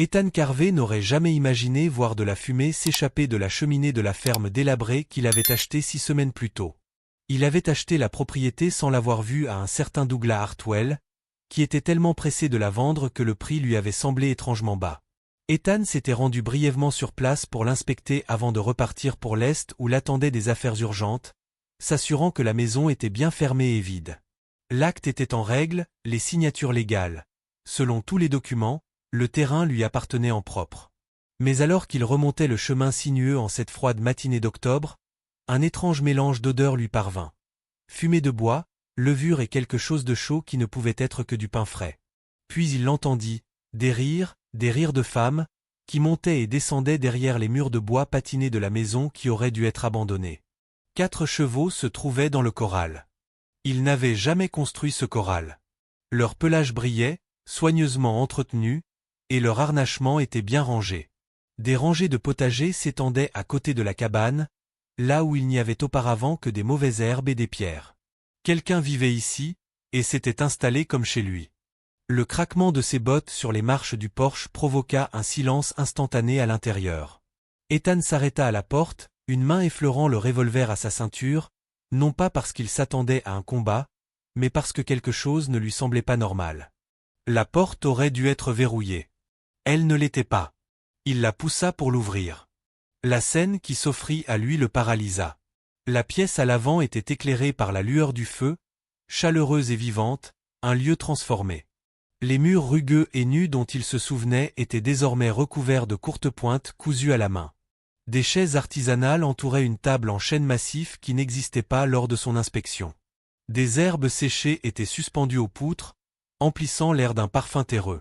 Ethan Carver n'aurait jamais imaginé voir de la fumée s'échapper de la cheminée de la ferme délabrée qu'il avait achetée 6 semaines plus tôt. Il avait acheté la propriété sans l'avoir vue à un certain Douglas Hartwell, qui était tellement pressé de la vendre que le prix lui avait semblé étrangement bas. Ethan s'était rendu brièvement sur place pour l'inspecter avant de repartir pour l'Est où l'attendaient des affaires urgentes, s'assurant que la maison était bien fermée et vide. L'acte était en règle, les signatures légales. Selon tous les documents, le terrain lui appartenait en propre. Mais alors qu'il remontait le chemin sinueux en cette froide matinée d'octobre, un étrange mélange d'odeurs lui parvint. Fumée de bois, levure et quelque chose de chaud qui ne pouvait être que du pain frais. Puis il l'entendit, des rires de femmes, qui montaient et descendaient derrière les murs de bois patinés de la maison qui aurait dû être abandonnée. 4 chevaux se trouvaient dans le corral. Ils n'avaient jamais construit ce corral. Leur pelage brillait, soigneusement entretenu, et leur harnachement était bien rangé. Des rangées de potagers s'étendaient à côté de la cabane, là où il n'y avait auparavant que des mauvaises herbes et des pierres. Quelqu'un vivait ici, et s'était installé comme chez lui. Le craquement de ses bottes sur les marches du porche provoqua un silence instantané à l'intérieur. Ethan s'arrêta à la porte, une main effleurant le revolver à sa ceinture, non pas parce qu'il s'attendait à un combat, mais parce que quelque chose ne lui semblait pas normal. La porte aurait dû être verrouillée. Elle ne l'était pas. Il la poussa pour l'ouvrir. La scène qui s'offrit à lui le paralysa. La pièce à l'avant était éclairée par la lueur du feu, chaleureuse et vivante, un lieu transformé. Les murs rugueux et nus dont il se souvenait étaient désormais recouverts de courtes pointes cousues à la main. Des chaises artisanales entouraient une table en chêne massif qui n'existait pas lors de son inspection. Des herbes séchées étaient suspendues aux poutres, emplissant l'air d'un parfum terreux.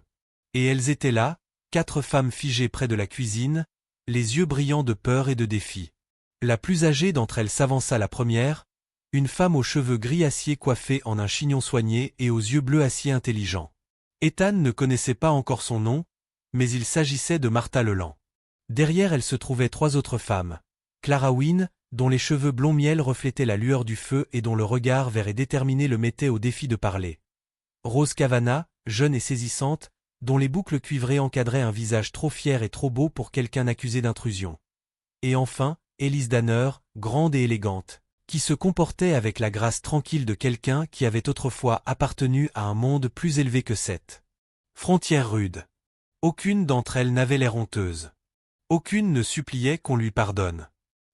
Et elles étaient là, 4 femmes figées près de la cuisine, les yeux brillants de peur et de défi. La plus âgée d'entre elles s'avança la première, une femme aux cheveux gris acier coiffée en un chignon soigné et aux yeux bleus acier intelligents. Ethan ne connaissait pas encore son nom, mais il s'agissait de Martha Leland. Derrière elle se trouvaient 3 autres femmes. Clara Wynne, dont les cheveux blond miel reflétaient la lueur du feu et dont le regard vert et déterminé le mettait au défi de parler. Rose Cavanagh, jeune et saisissante, dont les boucles cuivrées encadraient un visage trop fier et trop beau pour quelqu'un accusé d'intrusion. Et enfin, Elise Danner, grande et élégante, qui se comportait avec la grâce tranquille de quelqu'un qui avait autrefois appartenu à un monde plus élevé que cette frontière rude. Aucune d'entre elles n'avait l'air honteuse. Aucune ne suppliait qu'on lui pardonne.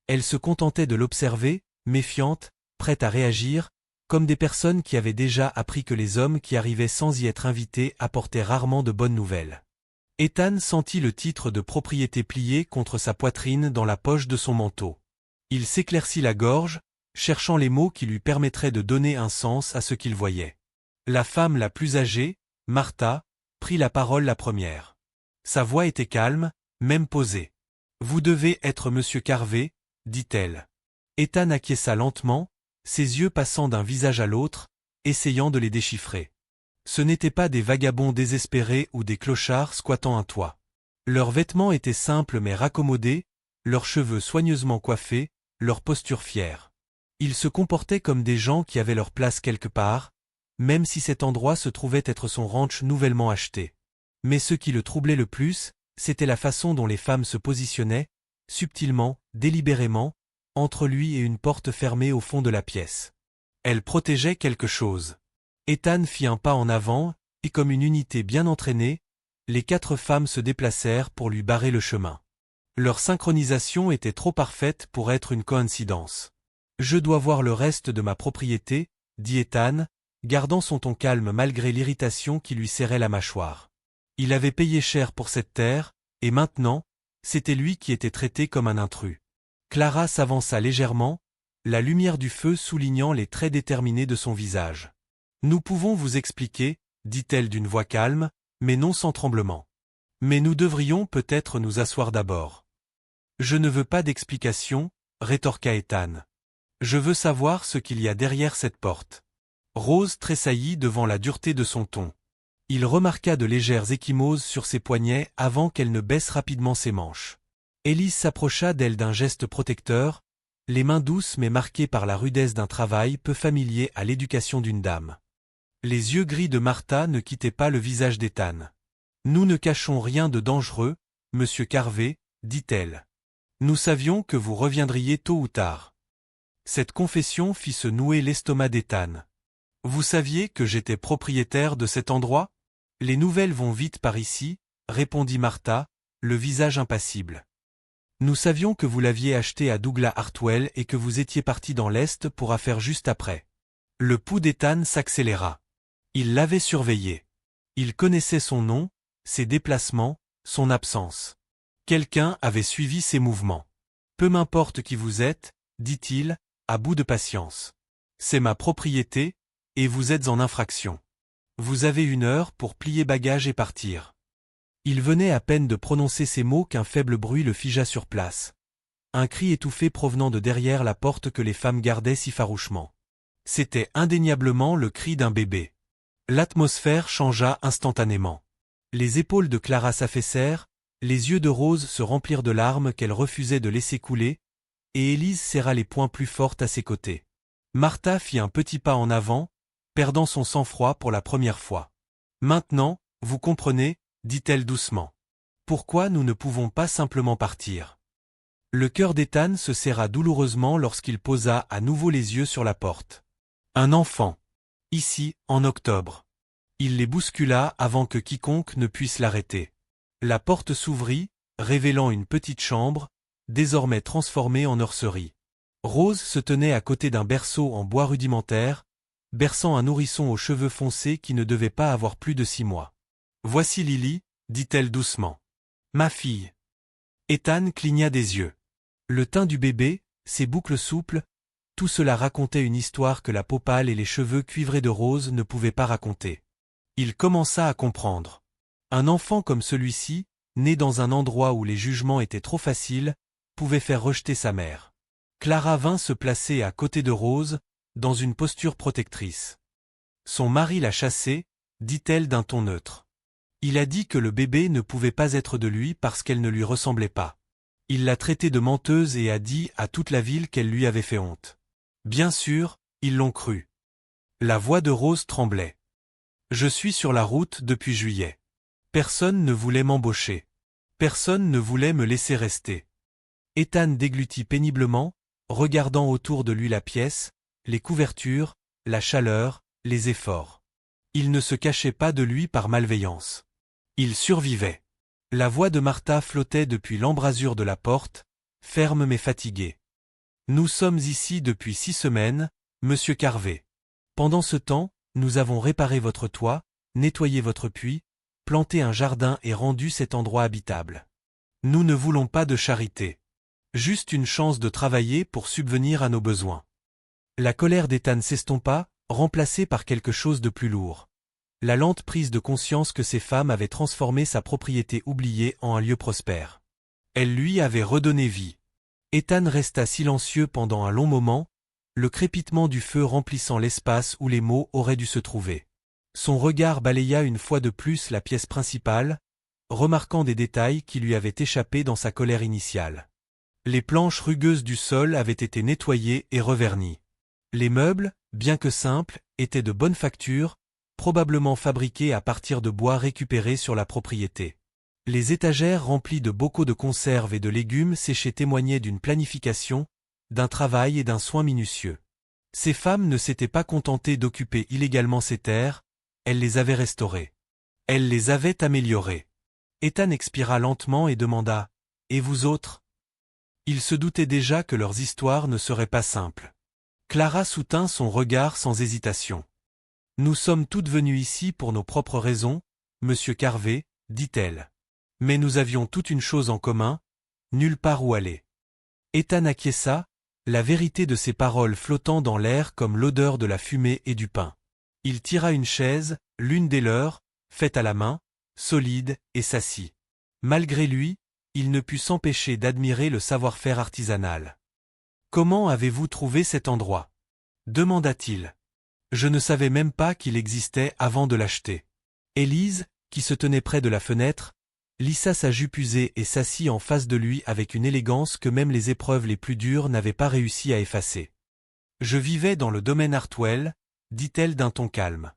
Elle se contentait de l'observer, méfiante, prête à réagir, comme des personnes qui avaient déjà appris que les hommes qui arrivaient sans y être invités apportaient rarement de bonnes nouvelles. Ethan sentit le titre de propriété plié contre sa poitrine dans la poche de son manteau. Il s'éclaircit la gorge, cherchant les mots qui lui permettraient de donner un sens à ce qu'il voyait. La femme la plus âgée, Martha, prit la parole la première. Sa voix était calme, même posée. « Vous devez être Monsieur Carver, dit-elle. Ethan acquiesça lentement, ses yeux passant d'un visage à l'autre, essayant de les déchiffrer. Ce n'étaient pas des vagabonds désespérés ou des clochards squattant un toit. Leurs vêtements étaient simples mais raccommodés, leurs cheveux soigneusement coiffés, leur posture fière. Ils se comportaient comme des gens qui avaient leur place quelque part, même si cet endroit se trouvait être son ranch nouvellement acheté. Mais ce qui le troublait le plus, c'était la façon dont les femmes se positionnaient, subtilement, délibérément, entre lui et une porte fermée au fond de la pièce. Elles protégeaient quelque chose. Ethan fit un pas en avant, et comme une unité bien entraînée, les 4 femmes se déplacèrent pour lui barrer le chemin. Leur synchronisation était trop parfaite pour être une coïncidence. « Je dois voir le reste de ma propriété, » dit Ethan, gardant son ton calme malgré l'irritation qui lui serrait la mâchoire. Il avait payé cher pour cette terre, et maintenant, c'était lui qui était traité comme un intrus. Clara s'avança légèrement, la lumière du feu soulignant les traits déterminés de son visage. « Nous pouvons vous expliquer, » dit-elle d'une voix calme, mais non sans tremblement. « Mais nous devrions peut-être nous asseoir d'abord. »« Je ne veux pas d'explication, » rétorqua Ethan. « Je veux savoir ce qu'il y a derrière cette porte. » Rose tressaillit devant la dureté de son ton. Il remarqua de légères ecchymoses sur ses poignets avant qu'elle ne baisse rapidement ses manches. Élise s'approcha d'elle d'un geste protecteur, les mains douces mais marquées par la rudesse d'un travail peu familier à l'éducation d'une dame. Les yeux gris de Martha ne quittaient pas le visage d'Ethan. Nous ne cachons rien de dangereux, monsieur Carvé, dit-elle. Nous savions que vous reviendriez tôt ou tard. Cette confession fit se nouer l'estomac d'Ethan. Vous saviez que j'étais propriétaire de cet endroit? Les nouvelles vont vite par ici, répondit Martha, le visage impassible. Nous savions que vous l'aviez acheté à Douglas Hartwell et que vous étiez parti dans l'Est pour affaire juste après. Le pouls d'Ethan s'accéléra. Il l'avait surveillé. Il connaissait son nom, ses déplacements, son absence. Quelqu'un avait suivi ses mouvements. Peu m'importe qui vous êtes, dit-il, à bout de patience. C'est ma propriété, et vous êtes en infraction. Vous avez 1 heure pour plier bagages et partir. Il venait à peine de prononcer ces mots qu'un faible bruit le figea sur place. Un cri étouffé provenant de derrière la porte que les femmes gardaient si farouchement. C'était indéniablement le cri d'un bébé. L'atmosphère changea instantanément. Les épaules de Clara s'affaissèrent, les yeux de Rose se remplirent de larmes qu'elle refusait de laisser couler, et Élise serra les poings plus fortes à ses côtés. Martha fit un petit pas en avant, perdant son sang-froid pour la première fois. Maintenant, vous comprenez, dit-elle doucement. Pourquoi nous ne pouvons pas simplement partir? Le cœur d'Ethan se serra douloureusement lorsqu'il posa à nouveau les yeux sur la porte. Un enfant. Ici, en octobre. Il les bouscula avant que quiconque ne puisse l'arrêter. La porte s'ouvrit, révélant une petite chambre, désormais transformée en nurserie. Rose se tenait à côté d'un berceau en bois rudimentaire, berçant un nourrisson aux cheveux foncés qui ne devait pas avoir plus de 6 mois. « Voici Lily, dit-elle doucement. Ma fille. » Ethan cligna des yeux. Le teint du bébé, ses boucles souples, tout cela racontait une histoire que la peau pâle et les cheveux cuivrés de Rose ne pouvaient pas raconter. Il commença à comprendre. Un enfant comme celui-ci, né dans un endroit où les jugements étaient trop faciles, pouvait faire rejeter sa mère. Clara vint se placer à côté de Rose, dans une posture protectrice. Son mari l'a chassée, dit-elle d'un ton neutre. Il a dit que le bébé ne pouvait pas être de lui parce qu'elle ne lui ressemblait pas. Il l'a traitée de menteuse et a dit à toute la ville qu'elle lui avait fait honte. Bien sûr, ils l'ont cru. La voix de Rose tremblait. Je suis sur la route depuis juillet. Personne ne voulait m'embaucher. Personne ne voulait me laisser rester. Ethan déglutit péniblement, regardant autour de lui la pièce, les couvertures, la chaleur, les efforts. Il ne se cachait pas de lui par malveillance. Il survivait. La voix de Martha flottait depuis l'embrasure de la porte, ferme mais fatiguée. Nous sommes ici depuis 6 semaines, monsieur Carvé. Pendant ce temps, nous avons réparé votre toit, nettoyé votre puits, planté un jardin et rendu cet endroit habitable. Nous ne voulons pas de charité. Juste une chance de travailler pour subvenir à nos besoins. La colère d'Ethan s'estompa, remplacée par quelque chose de plus lourd. La lente prise de conscience que ces femmes avaient transformé sa propriété oubliée en un lieu prospère. Elles lui avaient redonné vie. Ethan resta silencieux pendant un long moment, le crépitement du feu remplissant l'espace où les mots auraient dû se trouver. Son regard balaya une fois de plus la pièce principale, remarquant des détails qui lui avaient échappé dans sa colère initiale. Les planches rugueuses du sol avaient été nettoyées et revernies. Les meubles, bien que simples, étaient de bonne facture, probablement fabriqués à partir de bois récupérés sur la propriété. Les étagères remplies de bocaux de conserves et de légumes séchés témoignaient d'une planification, d'un travail et d'un soin minutieux. Ces femmes ne s'étaient pas contentées d'occuper illégalement ces terres, elles les avaient restaurées. Elles les avaient améliorées. Ethan expira lentement et demanda « Et vous autres ?» Il se doutait déjà que leurs histoires ne seraient pas simples. Clara soutint son regard sans hésitation. « Nous sommes toutes venues ici pour nos propres raisons, monsieur Carvé, dit-elle. Mais nous avions toute une chose en commun, nulle part où aller. » Ethan acquiesça, la vérité de ses paroles flottant dans l'air comme l'odeur de la fumée et du pain. Il tira une chaise, l'une des leurs, faite à la main, solide, et s'assit. Malgré lui, il ne put s'empêcher d'admirer le savoir-faire artisanal. « Comment avez-vous trouvé cet endroit ?» demanda-t-il. « Je ne savais même pas qu'il existait avant de l'acheter. » Élise, qui se tenait près de la fenêtre, lissa sa jupe usée et s'assit en face de lui avec une élégance que même les épreuves les plus dures n'avaient pas réussi à effacer. « Je vivais dans le domaine Hartwell, dit-elle d'un ton calme.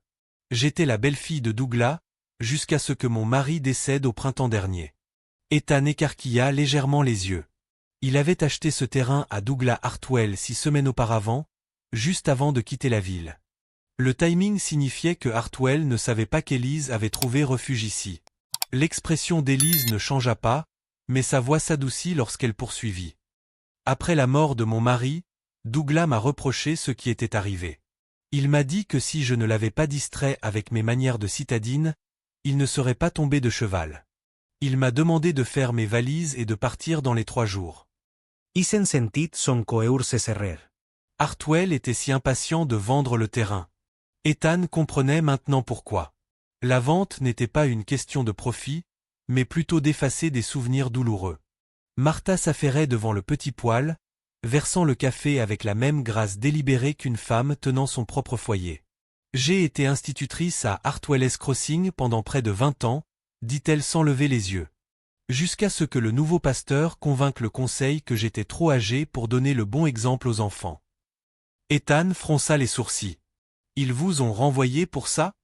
J'étais la belle-fille de Douglas, jusqu'à ce que mon mari décède au printemps dernier. Ethan écarquilla légèrement les yeux. Il avait acheté ce terrain à Douglas Hartwell 6 semaines auparavant, juste avant de quitter la ville. Le timing signifiait que Hartwell ne savait pas qu'Élise avait trouvé refuge ici. L'expression d'Élise ne changea pas, mais sa voix s'adoucit lorsqu'elle poursuivit. Après la mort de mon mari, Douglas m'a reproché ce qui était arrivé. Il m'a dit que si je ne l'avais pas distrait avec mes manières de citadine, il ne serait pas tombé de cheval. Il m'a demandé de faire mes valises et de partir dans les 3 jours. I s'en sentit son coeur se serrer. Hartwell était si impatient de vendre le terrain. Ethan comprenait maintenant pourquoi. La vente n'était pas une question de profit, mais plutôt d'effacer des souvenirs douloureux. Martha s'affairait devant le petit poêle, versant le café avec la même grâce délibérée qu'une femme tenant son propre foyer. J'ai été institutrice à Hartwell's Crossing pendant près de 20 ans, dit-elle sans lever les yeux. Jusqu'à ce que le nouveau pasteur convainque le conseil que j'étais trop âgé pour donner le bon exemple aux enfants. Ethan fronça les sourcils. Ils vous ont renvoyé pour ça?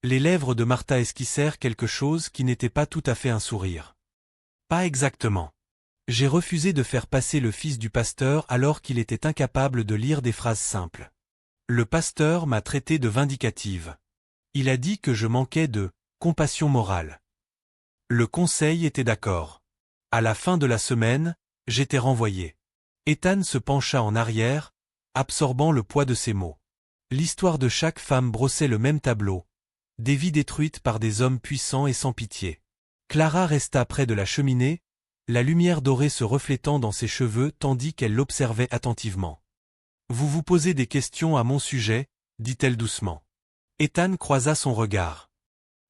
Les lèvres de Martha esquissèrent quelque chose qui n'était pas tout à fait un sourire. Pas exactement. J'ai refusé de faire passer le fils du pasteur alors qu'il était incapable de lire des phrases simples. Le pasteur m'a traité de vindicative. Il a dit que je manquais de compassion morale. Le conseil était d'accord. À la fin de la semaine, j'étais renvoyé. Ethan se pencha en arrière, absorbant le poids de ses mots. L'histoire de chaque femme brossait le même tableau. Des vies détruites par des hommes puissants et sans pitié. Clara resta près de la cheminée, la lumière dorée se reflétant dans ses cheveux tandis qu'elle l'observait attentivement. « Vous vous posez des questions à mon sujet, dit-elle doucement. Ethan croisa son regard.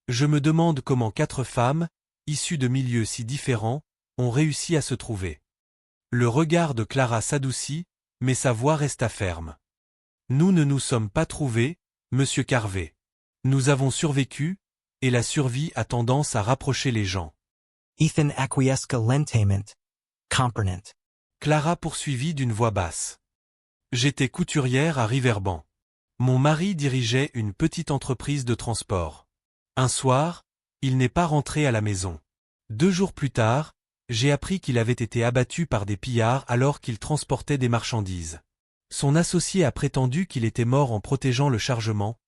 Je me demande comment 4 femmes, issues de milieux si différents, ont réussi à se trouver. Le regard de Clara s'adoucit, mais sa voix resta ferme. Nous ne nous sommes pas trouvés, monsieur Carvey. Nous avons survécu, et la survie a tendance à rapprocher les gens. Ethan acquiesca lentament. Comprenant. Clara poursuivit d'une voix basse. J'étais couturière à Riverbank. Mon mari dirigeait une petite entreprise de transport. Un soir, il n'est pas rentré à la maison. 2 jours plus tard, j'ai appris qu'il avait été abattu par des pillards alors qu'il transportait des marchandises. Son associé a prétendu qu'il était mort en protégeant le chargement,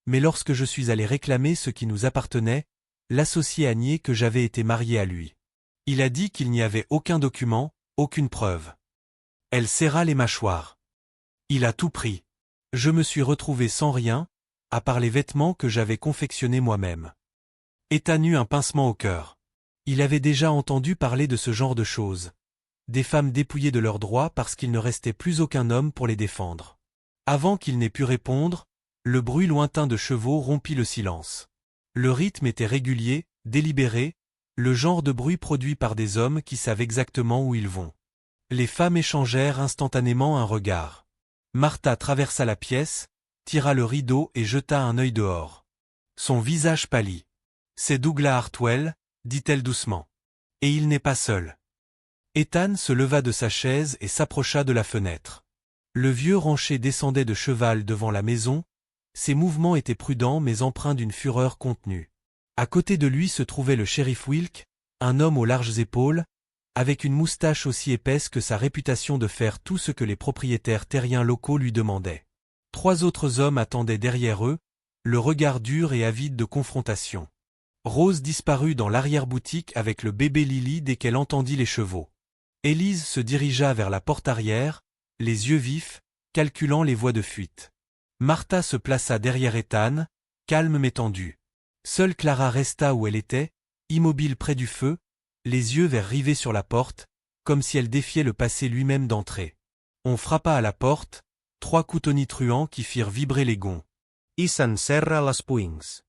mais lorsque je suis allé réclamer ce qui nous appartenait, l'associé a nié que j'avais été marié à lui. Il a dit qu'il n'y avait aucun document, aucune preuve. Elle serra les mâchoires. Il a tout pris. Je me suis retrouvé sans rien, à part les vêtements que j'avais confectionnés moi-même. Ethan eut un pincement au cœur. Il avait déjà entendu parler de ce genre de choses. Des femmes dépouillées de leurs droits parce qu'il ne restait plus aucun homme pour les défendre. Avant qu'il n'ait pu répondre, le bruit lointain de chevaux rompit le silence. Le rythme était régulier, délibéré, le genre de bruit produit par des hommes qui savent exactement où ils vont. Les femmes échangèrent instantanément un regard. Martha traversa la pièce, tira le rideau et jeta un œil dehors. Son visage pâlit. « C'est Douglas Hartwell », dit-elle doucement. « Et il n'est pas seul. » Ethan se leva de sa chaise et s'approcha de la fenêtre. Le vieux rancher descendait de cheval devant la maison, ses mouvements étaient prudents mais empreints d'une fureur contenue. À côté de lui se trouvait le shérif Wilk, un homme aux larges épaules, avec une moustache aussi épaisse que sa réputation de faire tout ce que les propriétaires terriens locaux lui demandaient. 3 autres hommes attendaient derrière eux, le regard dur et avide de confrontation. Rose disparut dans l'arrière-boutique avec le bébé Lily dès qu'elle entendit les chevaux. Élise se dirigea vers la porte arrière, les yeux vifs, calculant les voies de fuite. Martha se plaça derrière Ethan, calme mais tendue. Seule Clara resta où elle était, immobile près du feu, les yeux verts rivés sur la porte, comme si elle défiait le passé lui-même d'entrer. On frappa à la porte, 3 coups tonitruants qui firent vibrer les gonds. I s'en serra les poings.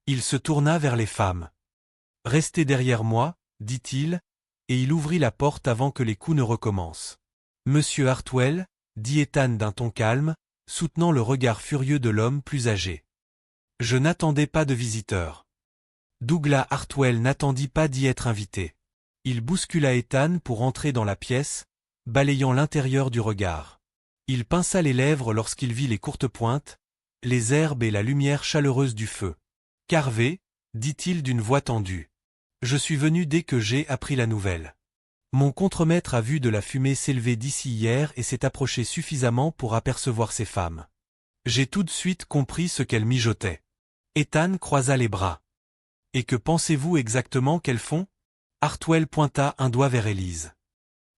Il se tourna vers les femmes. « Restez derrière moi, dit-il, et il ouvrit la porte avant que les coups ne recommencent. « Monsieur Hartwell, dit Ethan d'un ton calme, soutenant le regard furieux de l'homme plus âgé. Je n'attendais pas de visiteurs. Douglas Hartwell n'attendit pas d'y être invité. Il bouscula Ethan pour entrer dans la pièce, balayant l'intérieur du regard. Il pinça les lèvres lorsqu'il vit les courtes pointes, les herbes et la lumière chaleureuse du feu. Carvey, dit-il d'une voix tendue. Je suis venu dès que j'ai appris la nouvelle. Mon contremaître a vu de la fumée s'élever d'ici hier et s'est approché suffisamment pour apercevoir ces femmes. J'ai tout de suite compris ce qu'elles mijotaient. Ethan croisa les bras. Et que pensez-vous exactement qu'elles font? Hartwell pointa un doigt vers Élise.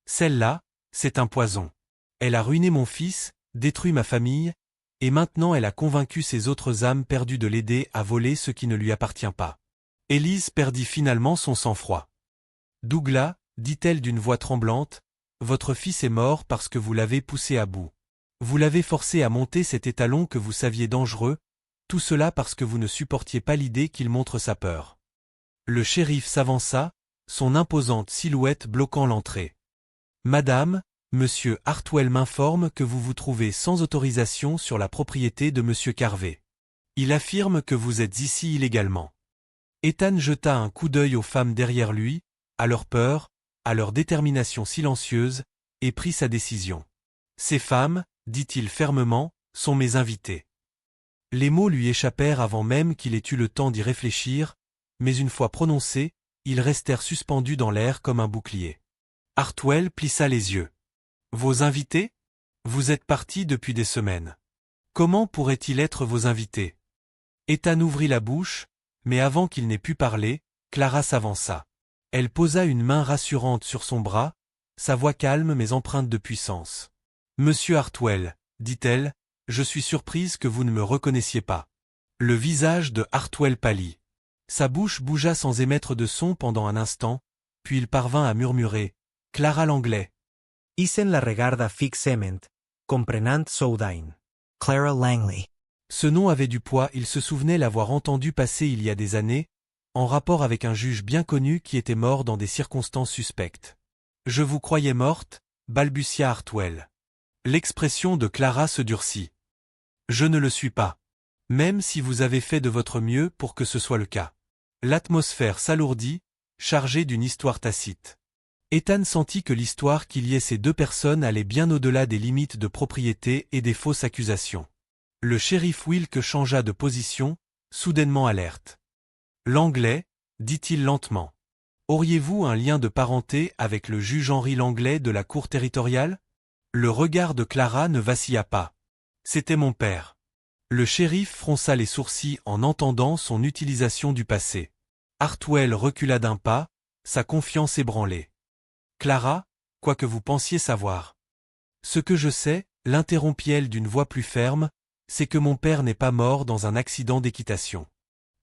Celle-là, c'est un poison. Elle a ruiné mon fils, détruit ma famille, et maintenant elle a convaincu ces autres âmes perdues de l'aider à voler ce qui ne lui appartient pas. Élise perdit finalement son sang-froid. Douglas, dit-elle d'une voix tremblante, votre fils est mort parce que vous l'avez poussé à bout. Vous l'avez forcé à monter cet étalon que vous saviez dangereux, tout cela parce que vous ne supportiez pas l'idée qu'il montre sa peur. Le shérif s'avança, son imposante silhouette bloquant l'entrée. Madame, Monsieur Hartwell m'informe que vous vous trouvez sans autorisation sur la propriété de Monsieur Carvey. Il affirme que vous êtes ici illégalement. Ethan jeta un coup d'œil aux femmes derrière lui, à leur peur, à leur détermination silencieuse, et prit sa décision. Ces femmes, dit-il fermement, sont mes invités. Les mots lui échappèrent avant même qu'il ait eu le temps d'y réfléchir, mais une fois prononcés, ils restèrent suspendus dans l'air comme un bouclier. Hartwell plissa les yeux. Vos invités? Vous êtes partis depuis des semaines. Comment pourraient-ils être vos invités? Ethan ouvrit la bouche, mais avant qu'il n'ait pu parler, Clara s'avança. Elle posa une main rassurante sur son bras, sa voix calme mais empreinte de puissance. Monsieur Hartwell, dit-elle, je suis surprise que vous ne me reconnaissiez pas. Le visage de Hartwell pâlit. Sa bouche bougea sans émettre de son pendant un instant, puis il parvint à murmurer « Clara Langley ». Isen la regarda fixement, comprenant soudain. Clara Langley. Ce nom avait du poids, il se souvenait l'avoir entendu passer il y a des années, en rapport avec un juge bien connu qui était mort dans des circonstances suspectes. « Je vous croyais morte », balbutia Hartwell. L'expression de Clara se durcit. « Je ne le suis pas. Même si vous avez fait de votre mieux pour que ce soit le cas. » L'atmosphère s'alourdit, chargée d'une histoire tacite. Ethan sentit que l'histoire qui liait ces deux personnes allait bien au-delà des limites de propriété et des fausses accusations. Le shérif Wilk changea de position, soudainement alerte. « Langley, dit-il lentement. Auriez-vous un lien de parenté avec le juge Henry Langley de la cour territoriale? » Le regard de Clara ne vacilla pas. « C'était mon père. » Le shérif fronça les sourcils en entendant son utilisation du passé. Hartwell recula d'un pas, sa confiance ébranlée. « Clara, quoi que vous pensiez savoir. Ce que je sais, l'interrompit-elle d'une voix plus ferme, c'est que mon père n'est pas mort dans un accident d'équitation.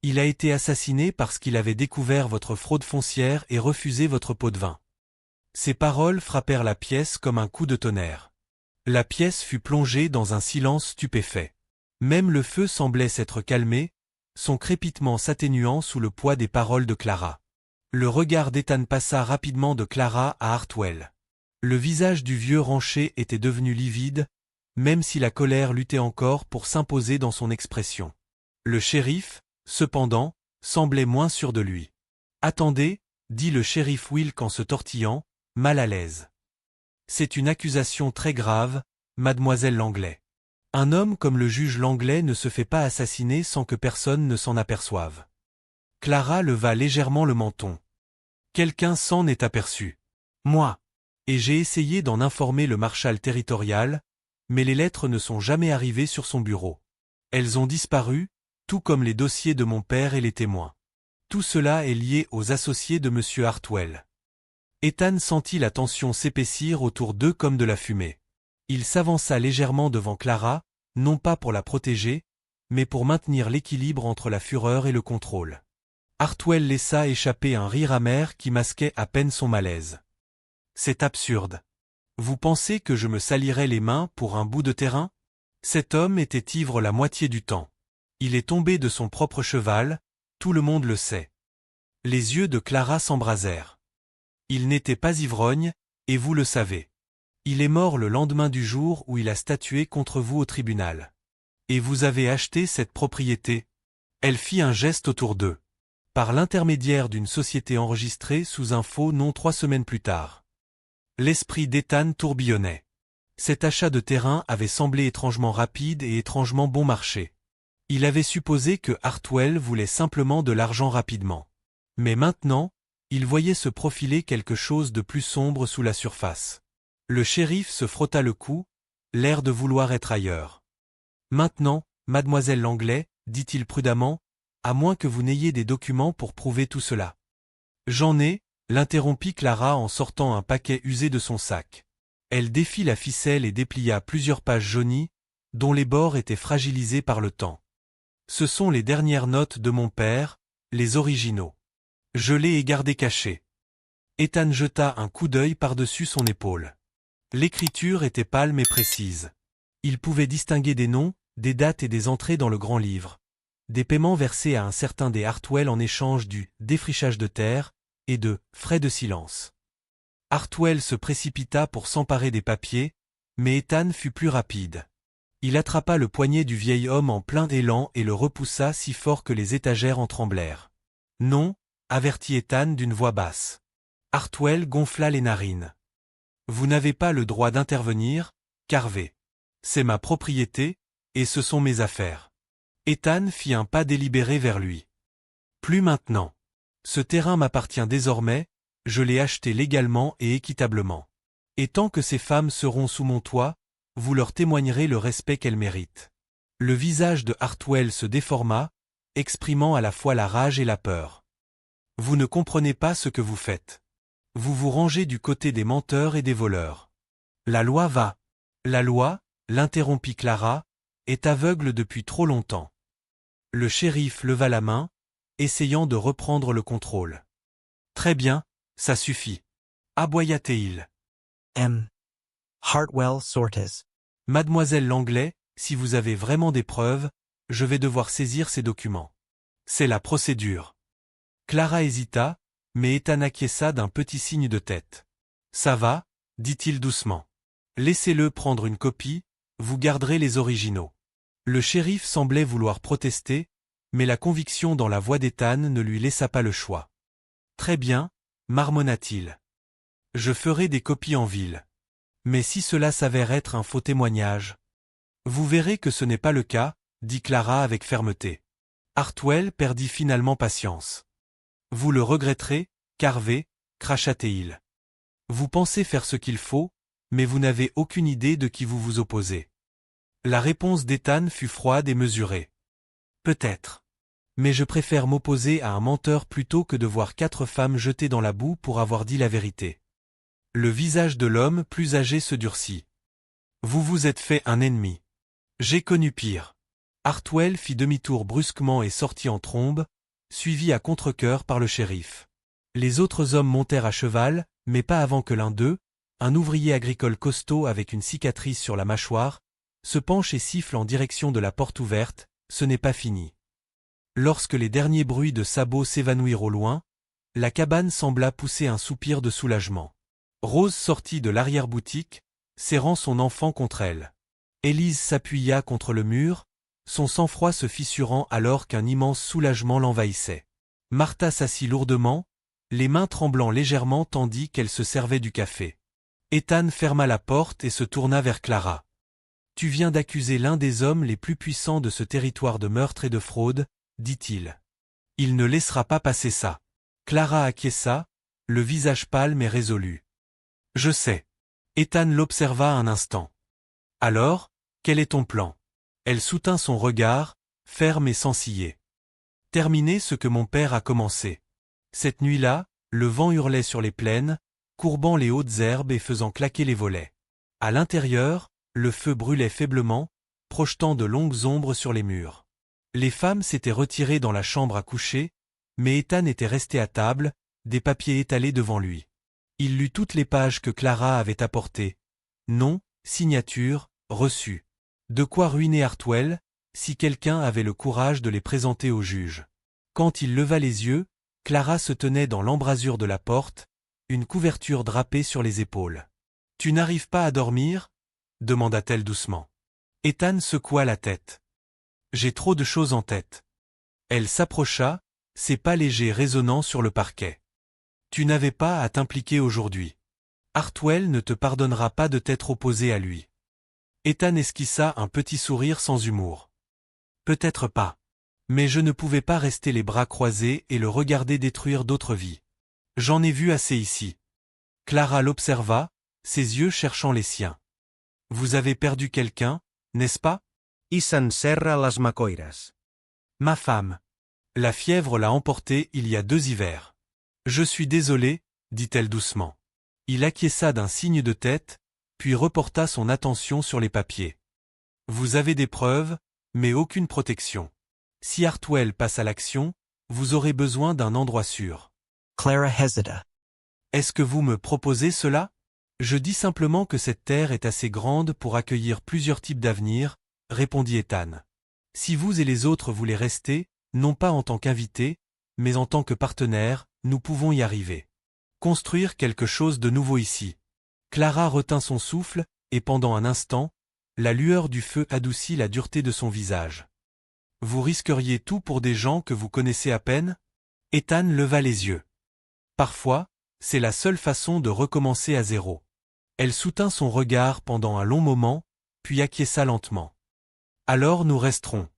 Il a été assassiné parce qu'il avait découvert votre fraude foncière et refusé votre pot de vin. » Ces paroles frappèrent la pièce comme un coup de tonnerre. La pièce fut plongée dans un silence stupéfait. Même le feu semblait s'être calmé, son crépitement s'atténuant sous le poids des paroles de Clara. Le regard d'Ethan passa rapidement de Clara à Hartwell. Le visage du vieux rancher était devenu livide, même si la colère luttait encore pour s'imposer dans son expression. Le shérif, cependant, semblait moins sûr de lui. « Attendez, dit le shérif Wilk en se tortillant, mal à l'aise. C'est une accusation très grave, mademoiselle Langley. Un homme comme le juge Langley ne se fait pas assassiner sans que personne ne s'en aperçoive. » Clara leva légèrement le menton. « Quelqu'un s'en est aperçu. Moi. Et j'ai essayé d'en informer le marshal territorial, mais les lettres ne sont jamais arrivées sur son bureau. Elles ont disparu, tout comme les dossiers de mon père et les témoins. Tout cela est lié aux associés de Monsieur Hartwell. » Ethan sentit la tension s'épaissir autour d'eux comme de la fumée. Il s'avança légèrement devant Clara, non pas pour la protéger, mais pour maintenir l'équilibre entre la fureur et le contrôle. Hartwell laissa échapper un rire amer qui masquait à peine son malaise. « C'est absurde. Vous pensez que je me salirais les mains pour un bout de terrain? Cet homme était ivre la moitié du temps. Il est tombé de son propre cheval, tout le monde le sait. » Les yeux de Clara s'embrasèrent. « Il n'était pas ivrogne, et vous le savez. Il est mort le lendemain du jour où il a statué contre vous au tribunal. Et vous avez acheté cette propriété. » Elle fit un geste autour d'eux. « Par l'intermédiaire d'une société enregistrée sous un faux nom 3 semaines plus tard. » L'esprit d'Ethan tourbillonnait. Cet achat de terrain avait semblé étrangement rapide et étrangement bon marché. Il avait supposé que Hartwell voulait simplement de l'argent rapidement. Mais maintenant, il voyait se profiler quelque chose de plus sombre sous la surface. Le shérif se frotta le cou, l'air de vouloir être ailleurs. Maintenant, mademoiselle Langley, dit-il prudemment, à moins que vous n'ayez des documents pour prouver tout cela. J'en ai, l'interrompit Clara en sortant un paquet usé de son sac. Elle défit la ficelle et déplia plusieurs pages jaunies, dont les bords étaient fragilisés par le temps. Ce sont les dernières notes de mon père, les originaux. Je les ai gardés cachés. Ethan jeta un coup d'œil par-dessus son épaule. L'écriture était pâle mais précise. Il pouvait distinguer des noms, des dates et des entrées dans le grand livre. Des paiements versés à un certain des Hartwell en échange du défrichage de terre et de frais de silence. Hartwell se précipita pour s'emparer des papiers, mais Ethan fut plus rapide. Il attrapa le poignet du vieil homme en plein élan et le repoussa si fort que les étagères en tremblèrent. Non, avertit Ethan d'une voix basse. Hartwell gonfla les narines. Vous n'avez pas le droit d'intervenir, Carvey. C'est ma propriété, et ce sont mes affaires. Ethan fit un pas délibéré vers lui. Plus maintenant. Ce terrain m'appartient désormais, je l'ai acheté légalement et équitablement. Et tant que ces femmes seront sous mon toit, vous leur témoignerez le respect qu'elles méritent. Le visage de Hartwell se déforma, exprimant à la fois la rage et la peur. Vous ne comprenez pas ce que vous faites. Vous vous rangez du côté des menteurs et des voleurs. La loi va. La loi, l'interrompit Clara, est aveugle depuis trop longtemps. Le shérif leva la main, essayant de reprendre le contrôle. Très bien, ça suffit. Aboya-t-il. M. Hartwell Sortes. Mademoiselle Langley, si vous avez vraiment des preuves, je vais devoir saisir ces documents. C'est la procédure. Clara hésita, mais Ethan acquiesça d'un petit signe de tête. Ça va, dit-il doucement. Laissez-le prendre une copie, vous garderez les originaux. Le shérif semblait vouloir protester, mais la conviction dans la voix d'Ethan ne lui laissa pas le choix. Très bien, marmonna-t-il. Je ferai des copies en ville. Mais si cela s'avère être un faux témoignage? Vous verrez que ce n'est pas le cas, dit Clara avec fermeté. Hartwell perdit finalement patience. Vous le regretterez, Carvey, cracha-t-il. Vous pensez faire ce qu'il faut, mais vous n'avez aucune idée de qui vous vous opposez. La réponse d'Ethan fut froide et mesurée. Peut-être. Mais je préfère m'opposer à un menteur plutôt que de voir 4 femmes jetées dans la boue pour avoir dit la vérité. Le visage de l'homme plus âgé se durcit. Vous vous êtes fait un ennemi. J'ai connu pire. Hartwell fit demi-tour brusquement et sortit en trombe, suivi à contre-cœur par le shérif. Les autres hommes montèrent à cheval, mais pas avant que l'un d'eux, un ouvrier agricole costaud avec une cicatrice sur la mâchoire, se penche et siffle en direction de la porte ouverte, ce n'est pas fini. Lorsque les derniers bruits de sabots s'évanouirent au loin, la cabane sembla pousser un soupir de soulagement. Rose sortit de l'arrière-boutique, serrant son enfant contre elle. Élise s'appuya contre le mur, son sang-froid se fissurant alors qu'un immense soulagement l'envahissait. Martha s'assit lourdement, les mains tremblant légèrement tandis qu'elle se servait du café. Ethan ferma la porte et se tourna vers Clara. Tu viens d'accuser l'un des hommes les plus puissants de ce territoire de meurtre et de fraude, dit-il. Il ne laissera pas passer ça. Clara acquiesça, le visage pâle mais résolu. Je sais. Ethan l'observa un instant. Alors, quel est ton plan? Elle soutint son regard, ferme et sans ciller. Terminer ce que mon père a commencé. Cette nuit-là, le vent hurlait sur les plaines, courbant les hautes herbes et faisant claquer les volets. À l'intérieur, le feu brûlait faiblement, projetant de longues ombres sur les murs. Les femmes s'étaient retirées dans la chambre à coucher, mais Ethan était resté à table, des papiers étalés devant lui. Il lut toutes les pages que Clara avait apportées. Nom, signature, reçu. De quoi ruiner Hartwell, si quelqu'un avait le courage de les présenter au juge. Quand il leva les yeux, Clara se tenait dans l'embrasure de la porte, une couverture drapée sur les épaules. « Tu n'arrives pas à dormir ?» demanda-t-elle doucement. Ethan secoua la tête. « J'ai trop de choses en tête. » Elle s'approcha, ses pas légers résonnant sur le parquet. « Tu n'avais pas à t'impliquer aujourd'hui. Hartwell ne te pardonnera pas de t'être opposé à lui. » Ethan esquissa un petit sourire sans humour. Peut-être pas. Mais je ne pouvais pas rester les bras croisés et le regarder détruire d'autres vies. J'en ai vu assez ici. Clara l'observa, ses yeux cherchant les siens. Vous avez perdu quelqu'un, n'est-ce pas? I s'enserra les macoires. Ma femme. La fièvre l'a emportée il y a 2 hivers. Je suis désolé, dit-elle doucement. Il acquiesça d'un signe de tête, puis reporta son attention sur les papiers. Vous avez des preuves, mais aucune protection. Si Hartwell passe à l'action, vous aurez besoin d'un endroit sûr. Clara hesita. Est-ce que vous me proposez cela? Je dis simplement que cette terre est assez grande pour accueillir plusieurs types d'avenirs, répondit Ethan. Si vous et les autres voulez rester, non pas en tant qu'invités, mais en tant que partenaires, nous pouvons y arriver. Construire quelque chose de nouveau ici. Clara retint son souffle, et pendant un instant, la lueur du feu adoucit la dureté de son visage. Vous risqueriez tout pour des gens que vous connaissez à peine? Ethan leva les yeux. Parfois, c'est la seule façon de recommencer à zéro. Elle soutint son regard pendant un long moment, puis acquiesça lentement. Alors nous resterons.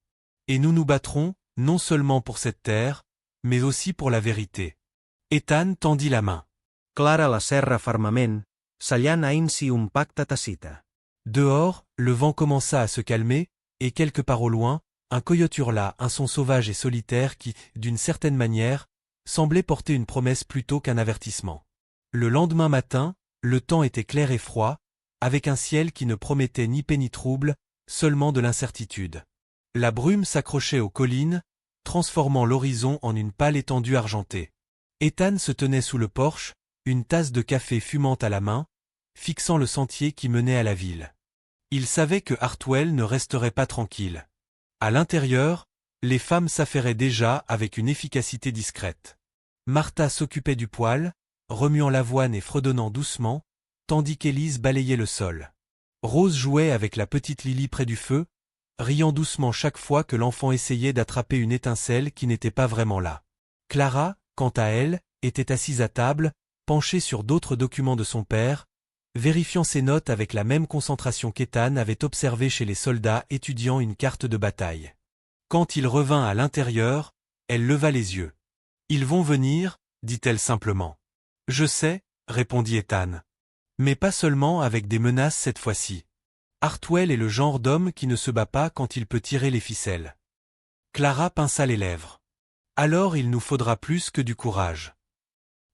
Et nous nous battrons, non seulement pour cette terre, mais aussi pour la vérité. Ethan tendit la main. Clara la serra fermament, sellant ainsi un pacte tacite. Dehors, le vent commença à se calmer, et quelque part au loin, un coyote hurla un son sauvage et solitaire qui, d'une certaine manière, semblait porter une promesse plutôt qu'un avertissement. Le lendemain matin, le temps était clair et froid, avec un ciel qui ne promettait ni paix ni trouble, seulement de l'incertitude. La brume s'accrochait aux collines, transformant l'horizon en une pâle étendue argentée. Ethan se tenait sous le porche, une tasse de café fumante à la main, fixant le sentier qui menait à la ville. Il savait que Hartwell ne resterait pas tranquille. À l'intérieur, les femmes s'affairaient déjà avec une efficacité discrète. Martha s'occupait du poêle, remuant l'avoine et fredonnant doucement, tandis qu'Élise balayait le sol. Rose jouait avec la petite Lily près du feu, riant doucement chaque fois que l'enfant essayait d'attraper une étincelle qui n'était pas vraiment là. Clara, quant à elle, était assise à table, penchée sur d'autres documents de son père, vérifiant ses notes avec la même concentration qu'Ethan avait observée chez les soldats étudiant une carte de bataille. Quand il revint à l'intérieur, elle leva les yeux. « Ils vont venir, dit-elle simplement. « Je sais, répondit Ethan. Mais pas seulement avec des menaces cette fois-ci. Hartwell est le genre d'homme qui ne se bat pas quand il peut tirer les ficelles. » Clara pinça les lèvres. « Alors il nous faudra plus que du courage. »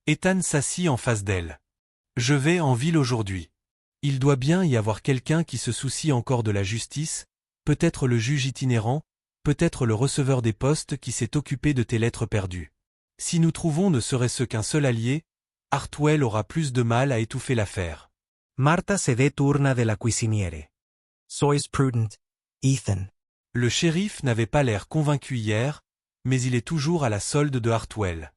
Ethan s'assit en face d'elle. « Je vais en ville aujourd'hui. Il doit bien y avoir quelqu'un qui se soucie encore de la justice, peut-être le juge itinérant, peut-être le receveur des postes qui s'est occupé de tes lettres perdues. Si nous trouvons ne serait-ce qu'un seul allié, Hartwell aura plus de mal à étouffer l'affaire. » Martha se détourna de la cuisinière. Sois prudent, Ethan. Le shérif n'avait pas l'air convaincu hier, mais il est toujours à la solde de Hartwell.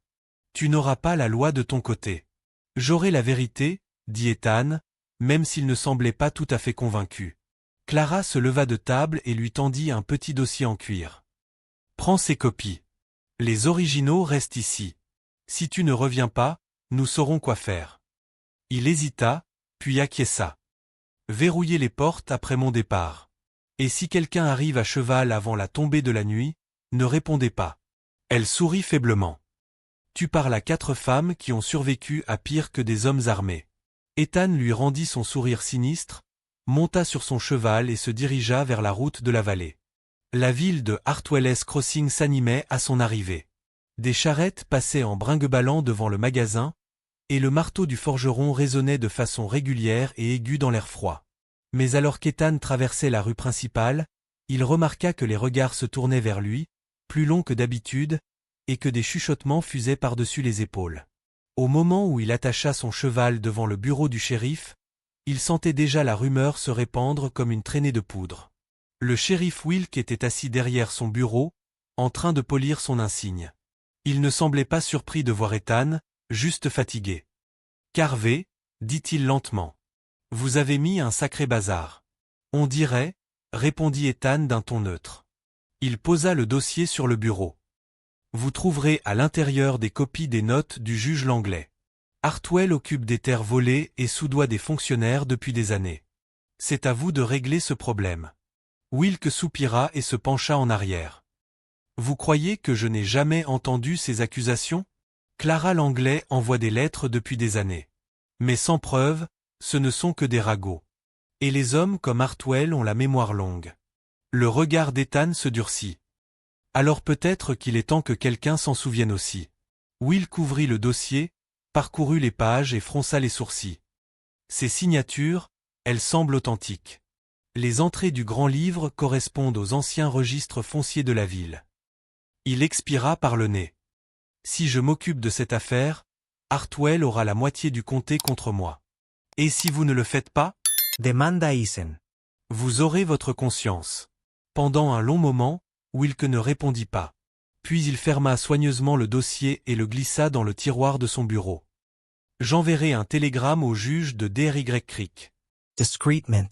Tu n'auras pas la loi de ton côté. J'aurai la vérité, dit Ethan, même s'il ne semblait pas tout à fait convaincu. Clara se leva de table et lui tendit un petit dossier en cuir. Prends ces copies. Les originaux restent ici. Si tu ne reviens pas, nous saurons quoi faire. Il hésita, puis acquiesça. Verrouillez les portes après mon départ. Et si quelqu'un arrive à cheval avant la tombée de la nuit, ne répondez pas. Elle sourit faiblement. Tu parles à 4 femmes qui ont survécu à pire que des hommes armés. Ethan lui rendit son sourire sinistre, monta sur son cheval et se dirigea vers la route de la vallée. La ville de Hartwell's Crossing s'animait à son arrivée. Des charrettes passaient en brinque-ballant devant le magasin, et le marteau du forgeron résonnait de façon régulière et aiguë dans l'air froid. Mais alors qu'Ethan traversait la rue principale, il remarqua que les regards se tournaient vers lui, plus longs que d'habitude, et que des chuchotements fusaient par-dessus les épaules. Au moment où il attacha son cheval devant le bureau du shérif, il sentait déjà la rumeur se répandre comme une traînée de poudre. Le shérif Wilk était assis derrière son bureau, en train de polir son insigne. Il ne semblait pas surpris de voir Ethan, juste fatigué. « Carvé, dit-il lentement. Vous avez mis un sacré bazar. On dirait, répondit Ethan d'un ton neutre. Il posa le dossier sur le bureau. Vous trouverez à l'intérieur des copies des notes du juge Langlais. Hartwell occupe des terres volées et soudoie des fonctionnaires depuis des années. C'est à vous de régler ce problème. Wilk soupira et se pencha en arrière. Vous croyez que je n'ai jamais entendu ces accusations? Clara Langley envoie des lettres depuis des années. Mais sans preuve, ce ne sont que des ragots. Et les hommes comme Hartwell ont la mémoire longue. Le regard d'Ethan se durcit. Alors peut-être qu'il est temps que quelqu'un s'en souvienne aussi. Wilk ouvrit le dossier, parcourut les pages et fronça les sourcils. Ces signatures, elles semblent authentiques. Les entrées du grand livre correspondent aux anciens registres fonciers de la ville. Il expira par le nez. Si je m'occupe de cette affaire, Hartwell aura la moitié du comté contre moi. Et si vous ne le faites pas? Demanda Ethan. Vous aurez votre conscience. Pendant un long moment, Wilk ne répondit pas. Puis il ferma soigneusement le dossier et le glissa dans le tiroir de son bureau. J'enverrai un télégramme au juge de DRY Creek. Discreetment.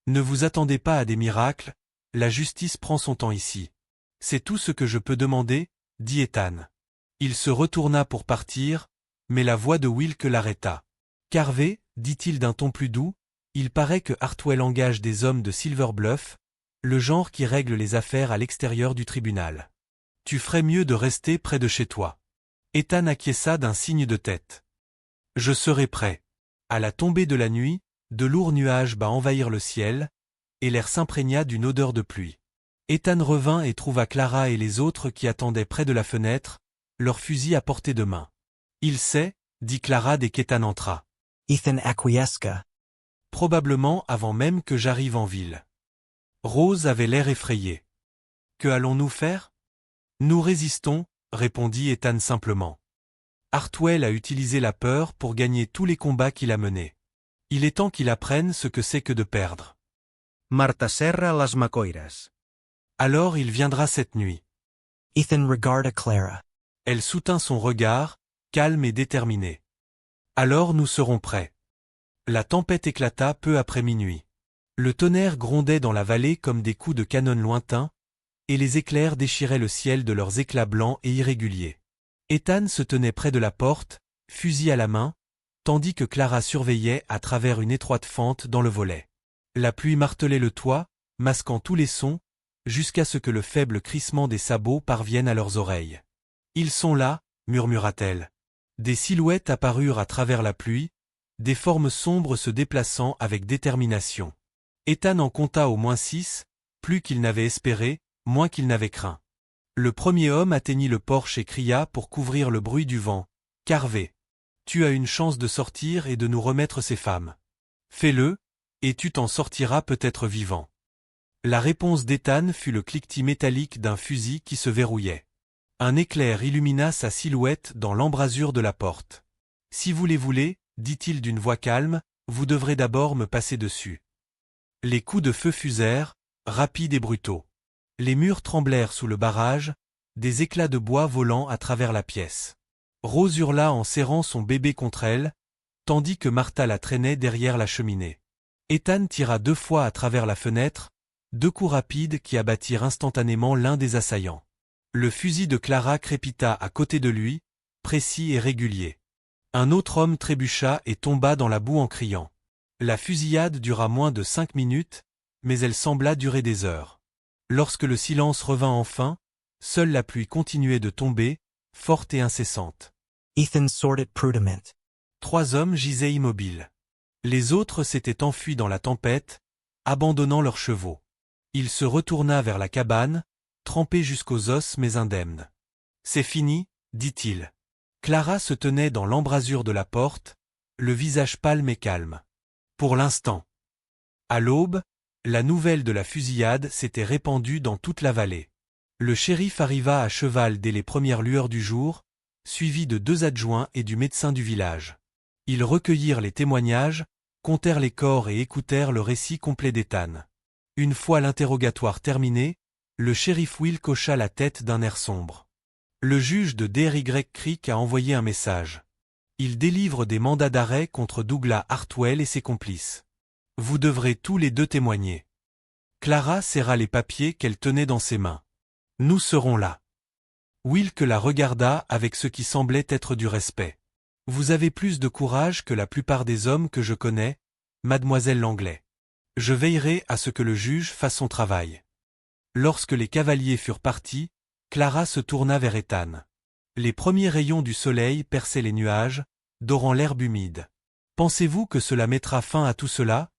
Ne vous attendez pas à des miracles, la justice prend son temps ici. C'est tout ce que je peux demander, dit Ethan. Il se retourna pour partir, mais la voix de Wilk l'arrêta. Carvey, dit-il d'un ton plus doux, il paraît que Hartwell engage des hommes de Silver Bluff, le genre qui règle les affaires à l'extérieur du tribunal. Tu ferais mieux de rester près de chez toi. Ethan acquiesça d'un signe de tête. Je serai prêt. À la tombée de la nuit, de lourds nuages envahirent le ciel, et l'air s'imprégna d'une odeur de pluie. Ethan revint et trouva Clara et les autres qui attendaient près de la fenêtre, leurs fusils à portée de main. Il sait, dit Clara dès qu'Ethan entra. Ethan acquiesca. Probablement avant même que j'arrive en ville. Rose avait l'air effrayé. Que allons-nous faire? Nous résistons, répondit Ethan simplement. Hartwell a utilisé la peur pour gagner tous les combats qu'il a menés. Il est temps qu'il apprenne ce que c'est que de perdre. Marta serra les macoires. Alors il viendra cette nuit. Ethan regarda Clara. Elle soutint son regard, calme et déterminé. Alors nous serons prêts. La tempête éclata peu après minuit. Le tonnerre grondait dans la vallée comme des coups de canon lointains, et les éclairs déchiraient le ciel de leurs éclats blancs et irréguliers. Ethan se tenait près de la porte, fusil à la main, tandis que Clara surveillait à travers une étroite fente dans le volet. La pluie martelait le toit, masquant tous les sons, jusqu'à ce que le faible crissement des sabots parvienne à leurs oreilles. « Ils sont là » murmura-t-elle. Des silhouettes apparurent à travers la pluie, des formes sombres se déplaçant avec détermination. Ethan en compta au moins 6, plus qu'il n'avait espéré, moins qu'il n'avait craint. Le premier homme atteignit le porche et cria pour couvrir le bruit du vent. « Carvey, tu as une chance de sortir et de nous remettre ces femmes. Fais-le, et tu t'en sortiras peut-être vivant. » La réponse d'Ethan fut le cliquetis métallique d'un fusil qui se verrouillait. Un éclair illumina sa silhouette dans l'embrasure de la porte. « Si vous les voulez, dit-il d'une voix calme, vous devrez d'abord me passer dessus. » Les coups de feu fusèrent, rapides et brutaux. Les murs tremblèrent sous le barrage, des éclats de bois volant à travers la pièce. Rose hurla en serrant son bébé contre elle, tandis que Martha la traînait derrière la cheminée. Ethan tira 2 fois à travers la fenêtre, 2 coups rapides qui abattirent instantanément l'un des assaillants. Le fusil de Clara crépita à côté de lui, précis et régulier. Un autre homme trébucha et tomba dans la boue en criant. La fusillade dura moins de 5 minutes, mais elle sembla durer des heures. Lorsque le silence revint enfin, seule la pluie continuait de tomber, forte et incessante. Ethan sorted prudiment. 3 hommes gisaient immobiles. Les autres s'étaient enfuis dans la tempête, abandonnant leurs chevaux. Il se retourna vers la cabane, trempé jusqu'aux os mais indemne. « C'est fini, dit-il. » Clara se tenait dans l'embrasure de la porte, le visage pâle et calme. Pour l'instant. À l'aube, la nouvelle de la fusillade s'était répandue dans toute la vallée. Le shérif arriva à cheval dès les premières lueurs du jour, suivi de 2 adjoints et du médecin du village. Ils recueillirent les témoignages, comptèrent les corps et écoutèrent le récit complet d'Ethan. Une fois l'interrogatoire terminé, le shérif Wilk hocha la tête d'un air sombre. Le juge de DRY Creek a envoyé un message. Il délivre des mandats d'arrêt contre Douglas Hartwell et ses complices. Vous devrez tous les 2 témoigner. Clara serra les papiers qu'elle tenait dans ses mains. Nous serons là. Wilk la regarda avec ce qui semblait être du respect. Vous avez plus de courage que la plupart des hommes que je connais, mademoiselle Langley. Je veillerai à ce que le juge fasse son travail. Lorsque les cavaliers furent partis, Clara se tourna vers Ethan. Les premiers rayons du soleil perçaient les nuages, dorant l'herbe humide. Pensez-vous que cela mettra fin à tout cela?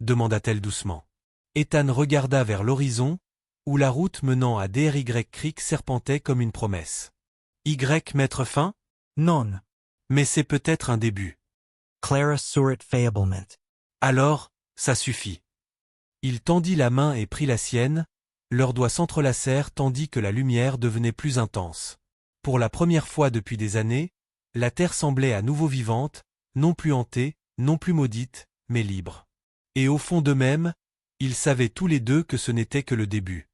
Demanda-t-elle doucement. Ethan regarda vers l'horizon, où la route menant à Dry Creek serpentait comme une promesse. Mettre fin? Non. Mais c'est peut-être un début. Clara surit faiblement. Alors, ça suffit. Il tendit la main et prit la sienne, leurs doigts s'entrelacèrent tandis que la lumière devenait plus intense. Pour la première fois depuis des années, la terre semblait à nouveau vivante, non plus hantée, non plus maudite, mais libre. Et au fond d'eux-mêmes, ils savaient tous les deux que ce n'était que le début.